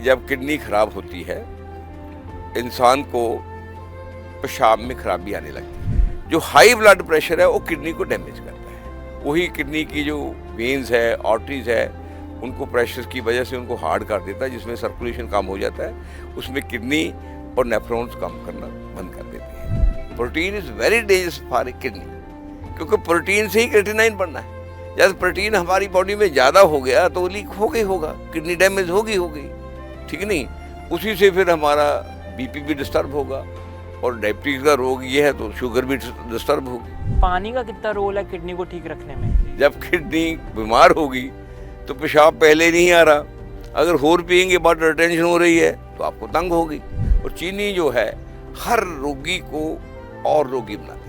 जब किडनी खराब होती है इंसान को पेशाब में खराबी आने लगती है। जो हाई ब्लड प्रेशर है वो किडनी को डैमेज करता है। वही किडनी की जो वेन्स है, आर्टरीज है, उनको प्रेशर की वजह से उनको हार्ड कर देता है, जिसमें सर्कुलेशन कम हो जाता है। उसमें किडनी और नेफ्रॉन्स काम करना बंद कर देते हैं। Protein is very dangerous for kidney, क्योंकि प्रोटीन से ही क्रेटिनाइन बनना है। जब प्रोटीन हमारी बॉडी में ज़्यादा हो गया तो लीक हो गई होगा, किडनी डैमेज होगी, ठीक नहीं। उसी से फिर हमारा बीपी भी डिस्टर्ब होगा, और डायबिटीज का रोग ये है तो शुगर भी डिस्टर्ब होगी। पानी का कितना रोल है किडनी को ठीक रखने में? जब किडनी बीमार होगी तो पेशाब पहले नहीं आ रहा, अगर और पिएंगे बाद रिटेंशन हो रही है तो आपको तंग होगी। और चीनी जो है हर रोगी को और रोगी बनाती है।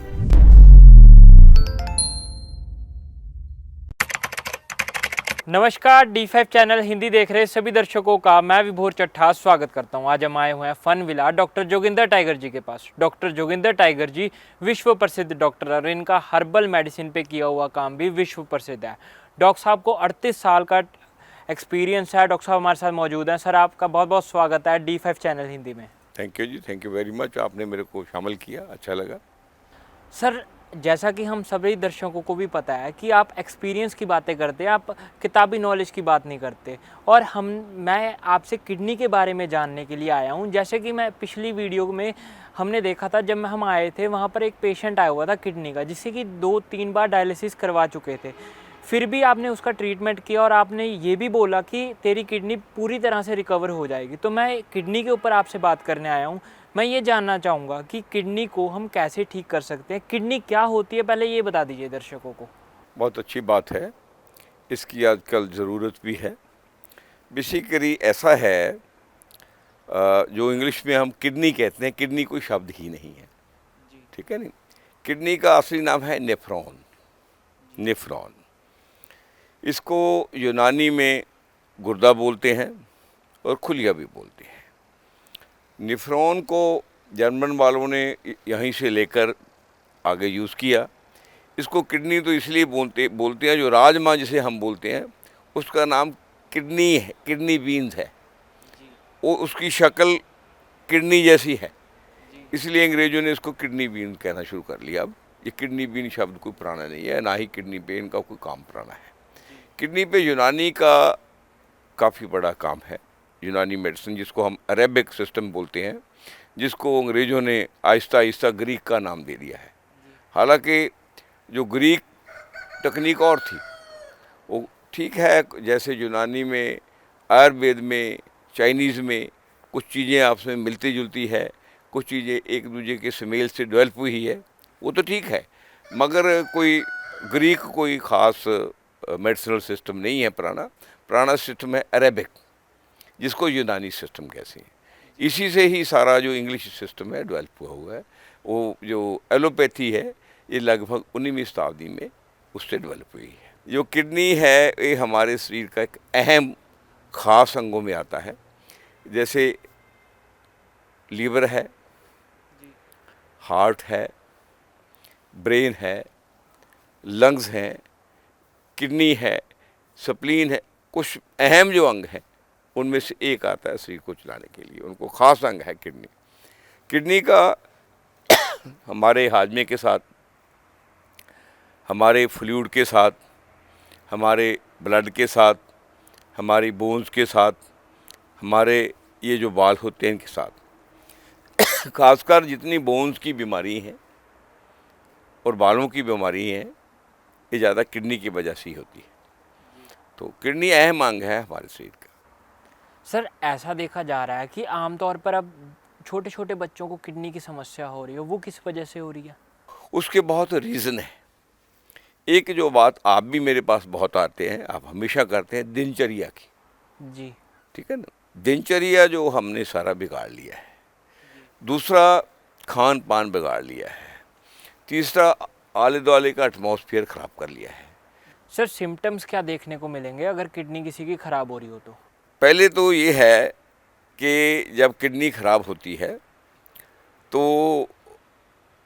नमस्कार, D5 चैनल हिंदी देख रहे सभी दर्शकों का मैं विभोर चट्ठा स्वागत करता हूं। आज हम आए हुए हैं fun villa doctor Joginder tiger ji के पास। डॉक्टर जोगिंदर टाइगर जी विश्व प्रसिद्ध डॉक्टर और इनका हर्बल मेडिसिन पे किया हुआ काम भी विश्व प्रसिद्ध है। डॉक्टर साहब को 38 साल का एक्सपीरियंस है। डॉक्टर साहब हमारे साथ मौजूद हैं। सर, आपका बहुत बहुत स्वागत है D5 चैनल हिंदी में। Thank you ji, thank you very much. आपने मेरे को शामिल किया, अच्छा लगा। सर, जैसा कि हम सभी दर्शकों को भी पता है कि आप एक्सपीरियंस की बातें करते हैं, आप किताबी नॉलेज की बात नहीं करते। और मैं आपसे किडनी के बारे में जानने के लिए आया हूं। जैसे कि मैं पिछली वीडियो में हमने देखा था, जब हम आए थे वहां पर एक पेशेंट आया हुआ था किडनी का, जिससे कि 2-3 बार डायलिसिस करवा चुके थे। फिर भी आपने उसका ट्रीटमेंट किया और आपने ये भी बोला कि तेरी किडनी पूरी तरह से रिकवर हो जाएगी। तो मैं किडनी के ऊपर आपसे बात करने आया हूँ। मैं ये जानना चाहूँगा कि किडनी को हम कैसे ठीक कर सकते हैं, किडनी क्या होती है, पहले ये बता दीजिए दर्शकों को। बहुत अच्छी बात है, इसकी आजकल ज़रूरत भी है। बेसिकली ऐसा है, जो इंग्लिश में हम किडनी कहते हैं, किडनी कोई शब्द ही नहीं है, ठीक है नहीं। किडनी का असली नाम है नेफ्रॉन। नेफ्रॉन, इसको यूनानी में गुर्दा बोलते हैं और खुलिया भी बोलते हैं। नेफ्रॉन को जर्मन वालों ने यहीं से लेकर आगे यूज़ किया। इसको किडनी तो इसलिए बोलते हैं, जो राजमा जिसे हम बोलते हैं उसका नाम किडनी है, किडनी बीन्स है। वो उसकी शक्ल किडनी जैसी है, इसलिए अंग्रेज़ों ने इसको किडनी बीन कहना शुरू कर लिया। अब ये किडनी बीन शब्द कोई पुराना नहीं है, ना ही किडनी पेन का कोई काम पुराना है। किडनी पे यूनानी का काफ़ी बड़ा काम है। यूनानी मेडिसिन, जिसको हम अरेबिक सिस्टम बोलते हैं, जिसको अंग्रेज़ों ने आहिस्ता आहिस्ता ग्रीक का नाम दे दिया है। हालांकि जो ग्रीक टेक्निक और थी वो ठीक है, जैसे यूनानी में, आयुर्वेद में, चाइनीज़ में कुछ चीज़ें आपस में मिलती जुलती है, कुछ चीज़ें एक दूसरे के स्मेल से डेवलप हुई है, वो तो ठीक है। मगर कोई ग्रीक कोई ख़ास मेडिसिनल सिस्टम नहीं है। पुराना सिस्टम है अरेबिक, जिसको यूनानी सिस्टम कहते हैं। इसी से ही सारा जो इंग्लिश सिस्टम है डेवलप हुआ है। वो जो एलोपैथी है ये लगभग 19वीं शताब्दी में उससे डेवलप हुई है। जो किडनी है ये हमारे शरीर का एक अहम ख़ास अंगों में आता है। जैसे लीवर है, हार्ट है, ब्रेन है, लंग्स हैं, किडनी है, स्प्लीन है, कुछ अहम जो अंग हैं उनमें से एक आता है शरीर को चलाने के लिए, उनको ख़ास अंग है किडनी। किडनी का हमारे हाजमे के साथ, हमारे फ्लूइड के साथ, हमारे ब्लड के साथ, हमारी बोन्स के साथ, हमारे ये जो बाल होते हैं इनके साथ, खासकर जितनी बोन्स की बीमारी हैं और बालों की बीमारी हैं ये ज़्यादा किडनी की वजह से ही होती है। तो किडनी अहम अंग है हमारे शरीर का। सर, ऐसा देखा जा रहा है कि आमतौर पर अब छोटे छोटे बच्चों को किडनी की समस्या हो रही है, वो किस वजह से हो रही है? उसके बहुत रीज़न है। एक जो बात आप भी मेरे पास बहुत आते हैं, आप हमेशा करते हैं, दिनचर्या की। जी, ठीक है ना। दिनचर्या जो हमने सारा बिगाड़ लिया है। दूसरा, खान पान बिगाड़ लिया है। तीसरा, आले दुआले का एटमॉस्फेयर ख़राब कर लिया है। सर, सिम्टम्स क्या देखने को मिलेंगे अगर किडनी किसी की ख़राब हो रही हो तो? पहले तो ये है कि जब किडनी ख़राब होती है तो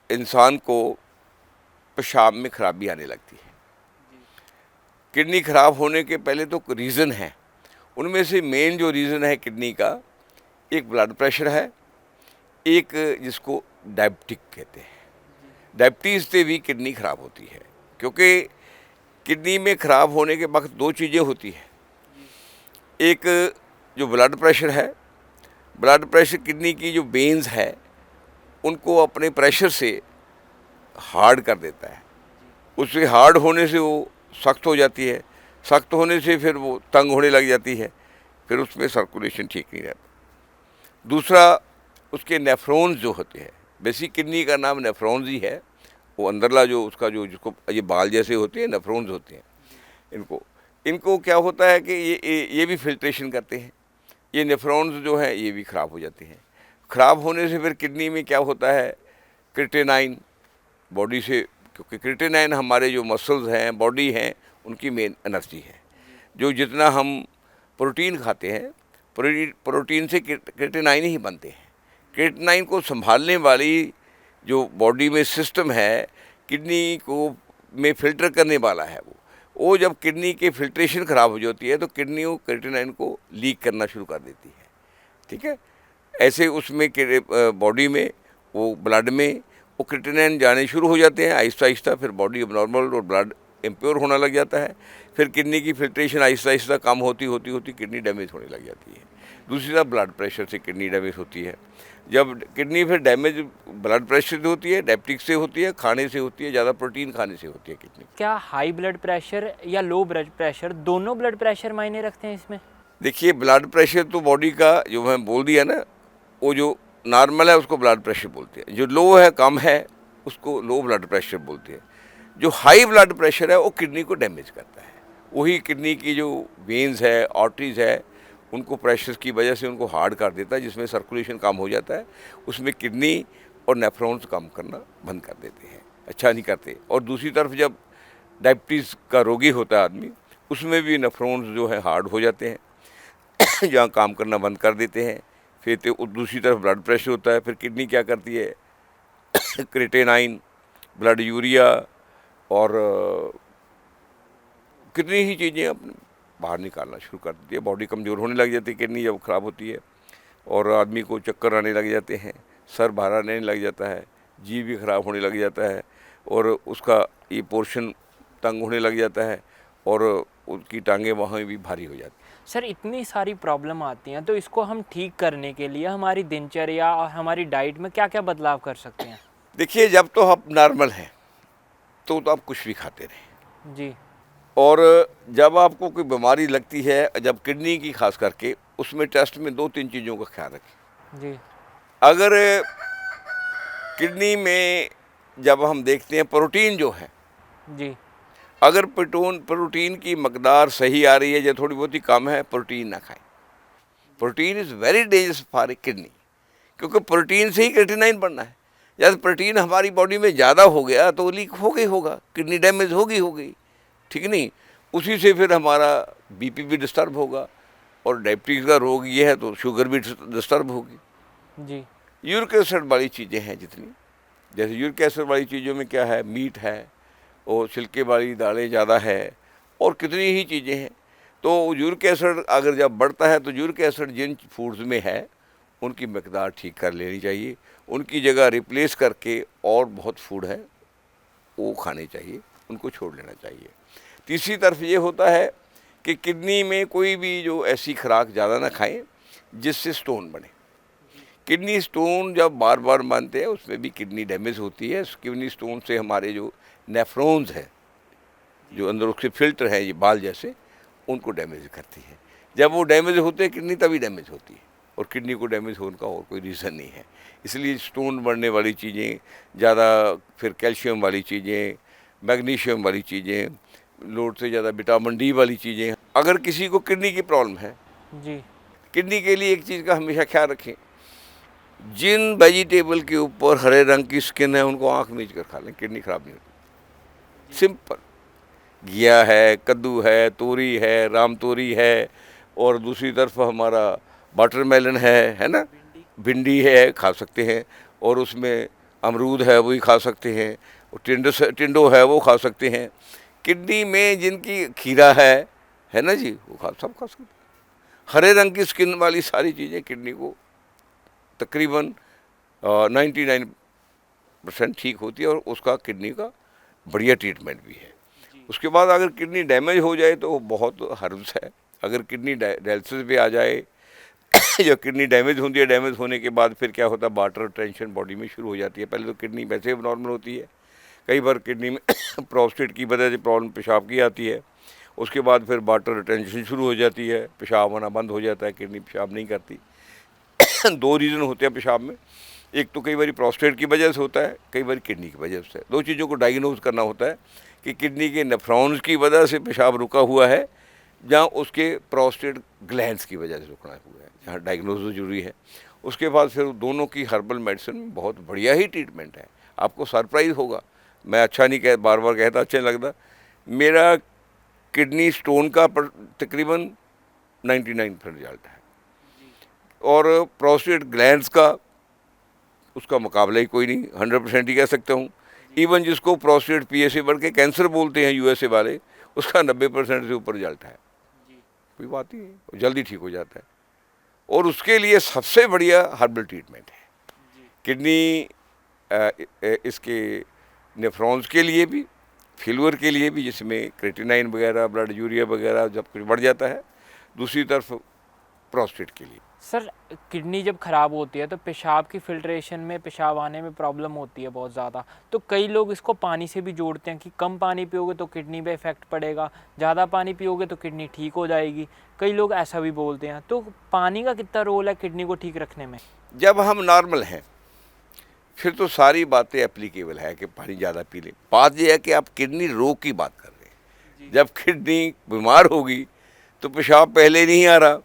इंसान को पेशाब में खराबी आने लगती है। किडनी ख़राब होने के पहले तो रीज़न है, उनमें से मेन जो रीज़न है किडनी का, एक ब्लड प्रेशर है, एक जिसको डायबिटिक कहते हैं। डायबिटीज़ से भी किडनी ख़राब होती है, क्योंकि किडनी में ख़राब होने के वक्त दो चीज़ें होती हैं। एक जो ब्लड प्रेशर है, ब्लड प्रेशर किडनी की जो वेन्स है उनको अपने प्रेशर से हार्ड कर देता है। उससे हार्ड होने से वो सख्त हो जाती है, सख्त होने से फिर वो तंग होने लग जाती है, फिर उसमें सर्कुलेशन ठीक नहीं रहता। दूसरा, उसके नेफ्रॉन्स जो होते हैं, बेसिक किडनी का नाम नेफ्रॉन्स ही है, वो अंदरला जो उसका जो जिसको ये बाल जैसे होते हैं नेफ्रॉन्स होते हैं, इनको क्या होता है कि ये भी फिल्ट्रेशन करते हैं। ये नेफ्रॉन्स जो हैं ये भी ख़राब हो जाते हैं। ख़राब होने से फिर किडनी में क्या होता है, क्रिएटिनाइन बॉडी से, क्योंकि क्रिएटिनाइन हमारे जो मसल्स हैं, बॉडी हैं, उनकी मेन एनर्जी है। जो जितना हम प्रोटीन खाते हैं, प्रोटीन से क्रिएटिनाइन ही बनते हैं। क्रिएटिनाइन को संभालने वाली जो बॉडी में सिस्टम है, किडनी को में फ़िल्टर करने वाला है, वो जब किडनी के फिल्ट्रेशन ख़राब हो जाती है तो किडनी वो क्रिएटिनाइन को लीक करना शुरू कर देती है। ठीक है, ऐसे उसमें बॉडी में वो ब्लड में वो क्रिएटिनाइन जाने शुरू हो जाते हैं आहिस्ता आहिस्ता, फिर बॉडी अबनॉर्मल और ब्लड इम्प्योर होना लग जाता है। फिर किडनी की फिल्ट्रेशन आहिस्ता आहिस्ता कम होती होती किडनी डैमेज होने लग जाती है। दूसरी तरफ ब्लड प्रेशर से किडनी डैमेज होती है। जब किडनी फिर डैमेज ब्लड प्रेशर से होती है, डायबिटिक से होती है, खाने से होती है, ज़्यादा प्रोटीन खाने से होती है किडनी। क्या हाई ब्लड प्रेशर या लो ब्लड प्रेशर, दोनों ब्लड प्रेशर मायने रखते हैं इसमें? देखिए, ब्लड प्रेशर तो बॉडी का जो मैं बोल दिया ना, वो जो नॉर्मल है उसको ब्लड प्रेशर बोलते हैं, जो लो है, कम है, उसको लो ब्लड प्रेशर बोलते हैं। जो हाई ब्लड प्रेशर है वो किडनी को डैमेज करता है। वही किडनी की जो वेन्स है, आर्टरीज है, उनको प्रेशर की वजह से उनको हार्ड कर देता है, जिसमें सर्कुलेशन कम हो जाता है। उसमें किडनी और नेफ्रॉन्स काम करना बंद कर देते हैं, अच्छा नहीं करते। और दूसरी तरफ जब डायबिटीज़ का रोगी होता है आदमी, उसमें भी नेफ्रॉन्स जो है हार्ड हो जाते हैं जहाँ काम करना बंद कर देते हैं। फिर तो दूसरी तरफ ब्लड प्रेशर होता है, फिर किडनी क्या करती है क्रिएटिनाइन, ब्लड यूरिया और कितनी ही चीज़ें अपने बाहर निकालना शुरू कर देती है। बॉडी कमज़ोर होने लग जाती है किडनी जब ख़राब होती है, और आदमी को चक्कर आने लग जाते हैं, सर भार आने लग जाता है, जी भी ख़राब होने लग जाता है, और उसका ये पोर्शन तंग होने लग जाता है, और उसकी टांगें वहाँ भी भारी हो जाती हैं। सर, इतनी सारी प्रॉब्लम आती हैं, तो इसको हम ठीक करने के लिए हमारी दिनचर्या और हमारी डाइट में क्या क्या बदलाव कर सकते हैं? देखिए, जब तो आप नॉर्मल हैं तो आप कुछ भी खाते रहें जी। और जब आपको कोई बीमारी लगती है, जब किडनी की खास करके, उसमें टेस्ट में 2-3 चीज़ों का ख्याल रखें। जी। अगर किडनी में जब हम देखते हैं प्रोटीन जो है, जी। अगर प्रोटीन की मकदार सही आ रही है या थोड़ी बहुत ही कम है, प्रोटीन ना खाएं। Protein is very dangerous for a kidney, क्योंकि प्रोटीन से ही क्रिएटिनाइन बनना है। जब प्रोटीन हमारी बॉडी में ज़्यादा हो गया तो लीक हो गई होगा, किडनी डैमेज होगी, ठीक नहीं। उसी से फिर हमारा बीपी भी डिस्टर्ब होगा, और डायबिटीज़ का रोग ये है तो शुगर भी डिस्टर्ब होगी। जी। यूरिक एसिड वाली चीज़ें हैं जितनी, जैसे यूरिक एसिड वाली चीज़ों में क्या है, मीट है और छिलके वाली दालें ज़्यादा है, और कितनी ही चीज़ें हैं। तो यूरिक एसिड अगर जब बढ़ता है तो यूरिक एसिड जिन फूड्स में है उनकी मकदार ठीक कर लेनी चाहिए, उनकी जगह रिप्लेस करके और बहुत फूड है वो खाने चाहिए, उनको छोड़ लेना चाहिए। तीसरी तरफ ये होता है कि किडनी में कोई भी जो ऐसी खुराक ज़्यादा ना खाएं जिससे स्टोन बने। किडनी स्टोन जब बार बार बनते हैं उसमें भी किडनी डैमेज होती है। किडनी स्टोन से हमारे जो नेफ्रॉन्स हैं, जो अंदर उसके फिल्टर हैं, ये बाल जैसे, उनको डैमेज करती है। जब वो डैमेज होते हैं किडनी, तभी डैमेज होती है, और किडनी को डैमेज होने का और कोई रीज़न नहीं है। इसलिए स्टोन बढ़ने वाली चीज़ें ज़्यादा, फिर कैल्शियम वाली चीज़ें, मैग्नीशियम वाली चीज़ें, लोड से ज़्यादा विटामिन डी वाली चीज़ें। अगर किसी को किडनी की प्रॉब्लम है, जी। किडनी के लिए एक चीज़ का हमेशा ख्याल रखें, जिन वेजिटेबल के ऊपर हरे रंग की स्किन है उनको आँख मीच कर खा लें, किडनी ख़राब नहीं होती। सिंपल, घिया है, कद्दू है, तोरी है, राम तोरी है, और दूसरी तरफ हमारा वाटरमेलन है ना, भिंडी है, खा सकते हैं, और उसमें अमरूद है वही खा सकते हैं, और टिंडो है वो खा सकते हैं। किडनी में जिनकी खीरा है ना जी, वो सब खा सकते हैं। हरे रंग की स्किन वाली सारी चीज़ें किडनी को तकरीबन 99% ठीक होती है और उसका किडनी का बढ़िया ट्रीटमेंट भी है। उसके बाद अगर किडनी डैमेज हो जाए तो बहुत हर्ब्स है। अगर किडनी डायलिसिस पे आ जाए या किडनी डैमेज होती है, डैमेज होने के बाद फिर क्या होता है, वाटर टेंशन बॉडी में शुरू हो जाती है। पहले तो किडनी वैसे ही नॉर्मल होती है, कई बार किडनी में प्रोस्टेट की वजह से प्रॉब्लम पेशाब की आती है। उसके बाद फिर वाटर रिटेंशन शुरू हो जाती है, पेशाब आना बंद हो जाता है, किडनी पेशाब नहीं करती। दो रीज़न होते हैं पेशाब में, एक तो कई बार प्रोस्टेट की वजह से होता है, कई बार किडनी की वजह से। दो चीज़ों को डायग्नोज करना होता है कि किडनी के नेफ्रॉन्स की वजह से पेशाब रुका हुआ है या उसके प्रोस्टेट ग्लैंड्स की वजह से रुकना हुआ है, यहाँ डायग्नोज जरूरी है। उसके बाद फिर दोनों की हर्बल मेडिसिन में बहुत बढ़िया ही ट्रीटमेंट है। आपको सरप्राइज़ होगा, मैं अच्छा नहीं कह, बार बार कहता, अच्छा नहीं लगता, मेरा किडनी स्टोन का तकरीबन 99% रिजल्ट है और प्रोस्टेट ग्लैंड्स का उसका मुकाबला ही कोई नहीं, 100% ही कह सकता हूँ। इवन जिसको प्रोस्टेट PSA बढ़ के कैंसर बोलते हैं USA वाले, उसका 90% से ऊपर रिजल्ट है। कोई बात ही नहीं, जल्दी ठीक हो जाता है। और उसके लिए सबसे बढ़िया हर्बल ट्रीटमेंट है किडनी, इसके नेफ्रॉन्स के लिए भी, फेल्यूर के लिए भी, जिसमें क्रेटिनाइन वगैरह, ब्लड यूरिया वगैरह जब कुछ बढ़ जाता है। दूसरी तरफ प्रोस्टेट के लिए। सर किडनी जब ख़राब होती है तो पेशाब की फिल्ट्रेशन में, पेशाब आने में प्रॉब्लम होती है बहुत ज़्यादा। तो कई लोग इसको पानी से भी जोड़ते हैं कि कम पानी पियोगे तो किडनी पे इफ़ेक्ट पड़ेगा, ज़्यादा पानी पियोगे तो किडनी ठीक हो जाएगी। कई लोग ऐसा भी बोलते हैं। तो पानी का कितना रोल है किडनी को ठीक रखने में? जब हम नॉर्मल हैं फिर तो सारी बातें एप्लीकेबल है कि पानी ज़्यादा पी लें। बात यह है कि आप किडनी रोग की बात कर रहे हैं। जब किडनी बीमार होगी तो पेशाब पहले नहीं आ रहा,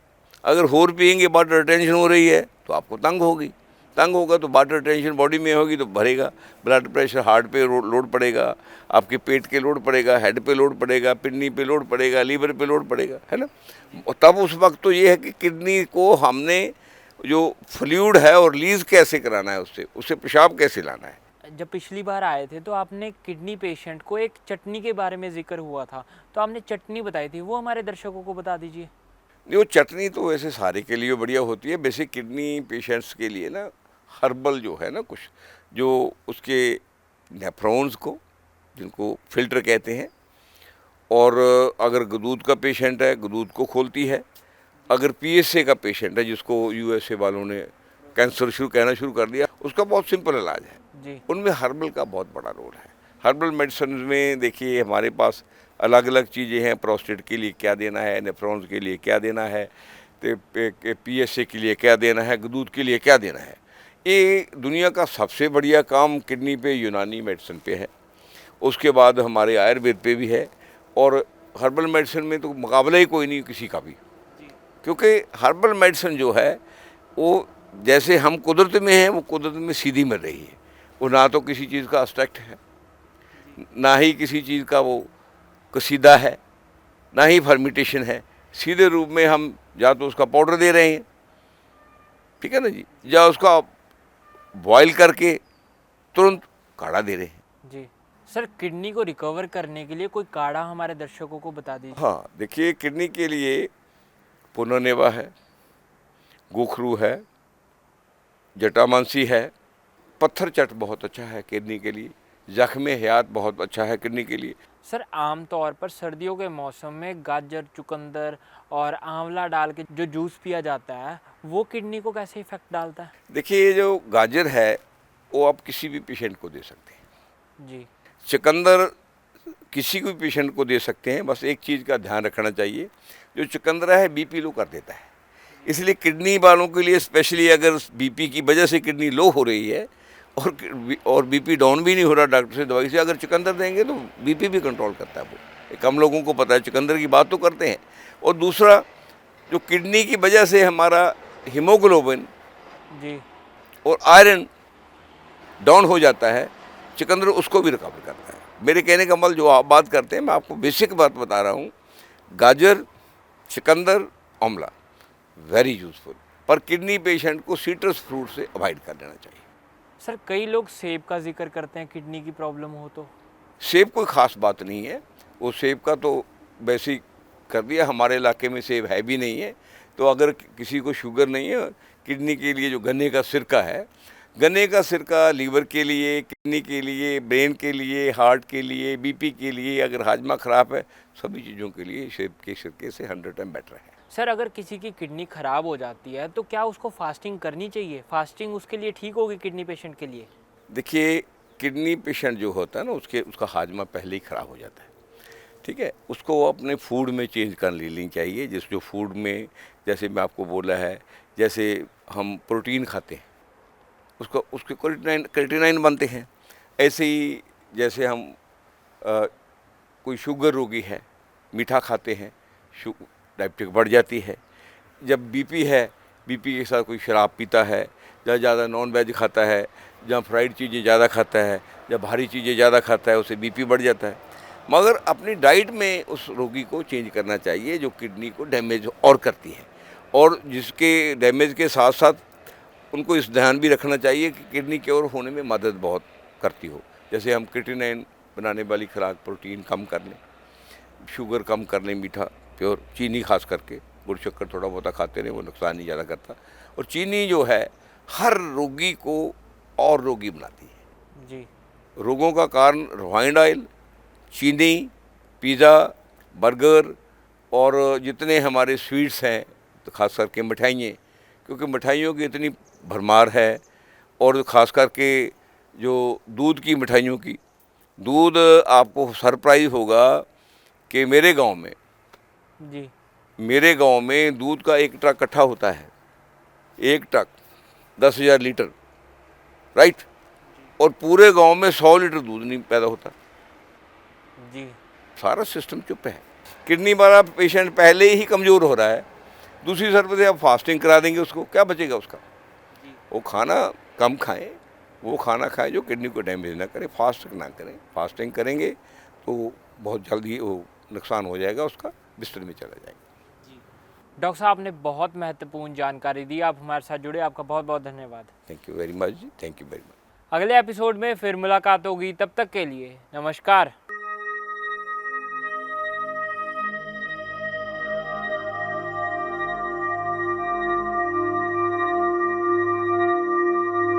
अगर और पिएंगे, वाटर रिटेंशन हो रही है तो आपको तंग होगी, तंग होगा तो वाटर रिटेंशन बॉडी में होगी तो भरेगा, ब्लड प्रेशर हार्ट पे लोड पड़ेगा, आपके पेट के लोड पड़ेगा, हेड पे लोड पड़ेगा, किडनी पे लोड पड़ेगा, लीवर पे लोड पड़ेगा, है ना। तब उस वक्त तो ये है कि किडनी को हमने जो फ्लूइड है और रिलीज कैसे कराना है, उससे पेशाब कैसे लाना है। जब पिछली बार आए थे तो आपने किडनी पेशेंट को एक चटनी के बारे में जिक्र हुआ था, तो आपने चटनी बताई थी, वो हमारे दर्शकों को बता दीजिए। वो चटनी तो वैसे सारे के लिए बढ़िया होती है। बेसिक किडनी पेशेंट्स के लिए ना हर्बल जो है ना, कुछ जो उसके नेफ्रॉन्स को, जिनको फिल्टर कहते हैं, और अगर दूध का पेशेंट है दूध को खोलती है। अगर PSA का पेशेंट है जिसको USA वालों ने कैंसर कहना शुरू कर दिया, उसका बहुत सिंपल इलाज है जी। उनमें हर्बल का बहुत बड़ा रोल है। हर्बल मेडिसिन में देखिए हमारे पास अलग अलग चीज़ें हैं, प्रोस्टेट के लिए क्या देना है, नेफ्रॉन्स के लिए क्या देना है, तो PSA के लिए क्या देना है, दूध के लिए क्या देना है। ये दुनिया का सबसे बढ़िया काम किडनी पे यूनानी मेडिसिन पे है, उसके बाद हमारे आयुर्वेद पे भी है, और हर्बल मेडिसिन में तो मुकाबला ही कोई नहीं किसी का भी। क्योंकि हर्बल मेडिसिन जो है वो जैसे हम कुदरत में हैं, वो कुदरत में सीधी मिल रही है। वो ना तो किसी चीज़ का अब्स्ट्रैक्ट है, ना ही किसी चीज़ का वो कसीदा है, ना ही फर्मिटेशन है। सीधे रूप में हम या तो उसका पाउडर दे रहे हैं, ठीक है ना जी, या उसका बॉयल करके तुरंत काढ़ा दे रहे हैं। जी सर, किडनी को रिकवर करने के लिए कोई काढ़ा हमारे दर्शकों को बता दीजिए। हाँ देखिए, किडनी के लिए पुनर्नेवा है, गोखरू है, जटामांसी है, पत्थर चट बहुत अच्छा है किडनी के लिए, जख्म हयात बहुत अच्छा है किडनी के लिए। सर आम तौर पर सर्दियों के मौसम में गाजर, चुकंदर और आंवला डाल के जो जूस पिया जाता है, वो किडनी को कैसे इफेक्ट डालता है? देखिए, ये जो गाजर है वो आप किसी भी पेशेंट को दे सकते हैं जी। चुकंदर किसी भी पेशेंट को दे सकते हैं। बस एक चीज़ का ध्यान रखना चाहिए, जो चुकंदरा है BP लो कर देता है, इसलिए किडनी वालों के लिए स्पेशली, अगर BP की वजह से किडनी लो हो रही है और BP डाउन भी नहीं हो रहा डॉक्टर से दवाई से, अगर चुकंदर देंगे तो BP भी कंट्रोल करता है। वो कम लोगों को पता है, चुकंदर की बात तो करते हैं। और दूसरा, जो किडनी की वजह से हमारा हीमोग्लोबिन जी। और आयरन डाउन हो जाता है, चुकंदर उसको भी रिकवर करता है। मेरे कहने का मतलब जो आप बात करते हैं, मैं आपको बेसिक बात बता रहा हूँ। गाजर, चुकंदर, आंवला वेरी यूजफुल, पर किडनी पेशेंट को सिट्रस फ्रूट से अवॉइड कर देना चाहिए। सर कई लोग सेब का जिक्र करते हैं किडनी की प्रॉब्लम हो तो। सेब कोई ख़ास बात नहीं है, वो सेब का तो वैसे ही कर दिया, हमारे इलाके में सेब है भी नहीं है। तो अगर किसी को शुगर नहीं है, किडनी के लिए जो गन्ने का सिरका है, गन्ने का सिरका लीवर के लिए, किडनी के लिए, ब्रेन के लिए, हार्ट के लिए, बीपी के लिए, अगर हाजमा ख़राब है, सभी चीज़ों के लिए सेब के सिरके से 100 टाइम बेटर है। सर अगर किसी की किडनी ख़राब हो जाती है तो क्या उसको फास्टिंग करनी चाहिए? फास्टिंग उसके लिए ठीक होगी किडनी पेशेंट के लिए? देखिए, किडनी पेशेंट जो होता है ना, उसका हाजमा पहले ही ख़राब हो जाता है, ठीक है। उसको अपने फूड में चेंज कर लेनी चाहिए। जिस जो फूड में, जैसे मैं आपको बोला है, जैसे हम प्रोटीन खाते हैं, उसको उसके क्रिएटिनाइन बनते हैं। ऐसे ही जैसे हम कोई शुगर रोगी है, मीठा खाते हैं, डायबिटिक बढ़ जाती है। जब बीपी है, बीपी के साथ कोई शराब पीता है, या ज़्यादा नॉन वेज खाता है, जहाँ फ्राइड चीज़ें ज़्यादा खाता है, या भारी चीज़ें ज़्यादा खाता है, उससे बीपी बढ़ जाता है। मगर अपनी डाइट में उस रोगी को चेंज करना चाहिए जो किडनी को डैमेज और करती है, और जिसके डैमेज के साथ साथ उनको इस ध्यान भी रखना चाहिए कि किडनी क्योर होने में मदद बहुत करती हो। जैसे हम क्रिएटिनाइन बनाने वाली खुराक, प्रोटीन कम कर लें, शुगर कम कर लें, मीठा प्योर, चीनी खास करके, गुड़ शक्कर थोड़ा बहुत खाते रहें, वो नुकसान नहीं ज़्यादा करता। और चीनी जो है हर रोगी को और रोगी बनाती है। जी। रोगों का कारण रिफाइंड ऑयल, चीनी, पिज़्ज़ा, बर्गर और जितने हमारे स्वीट्स हैं, तो खास करके मिठाइयाँ, क्योंकि मिठाइयों की इतनी भरमार है। और ख़ास करके जो दूध की मिठाइयों की, दूध, आपको सरप्राइज़ होगा कि मेरे जी। गांव में दूध का एक ट्रक इकट्ठा होता है, एक ट्रक 10,000 लीटर, राइट। और पूरे गांव में 100 लीटर दूध नहीं पैदा होता। जी। सारा सिस्टम चुप है। किडनी वाला पेशेंट पहले ही कमज़ोर हो रहा है, दूसरी तरफ से आप फास्टिंग करा देंगे, उसको क्या बचेगा उसका? वो खाना कम खाएं, वो खाना खाएं जो किडनी को डैमेज ना करे, फास्ट ना करें। फास्टिंग करेंगे तो बहुत जल्दी वो नुकसान हो जाएगा, उसका बिस्तर में चला जाएगा। डॉक्टर साहब आपने बहुत महत्वपूर्ण जानकारी दी, आप हमारे साथ जुड़े, आपका बहुत बहुत धन्यवाद। Thank you very much ji, thank you very much. अगले एपिसोड में फिर मुलाकात होगी, तब तक के लिए नमस्कार।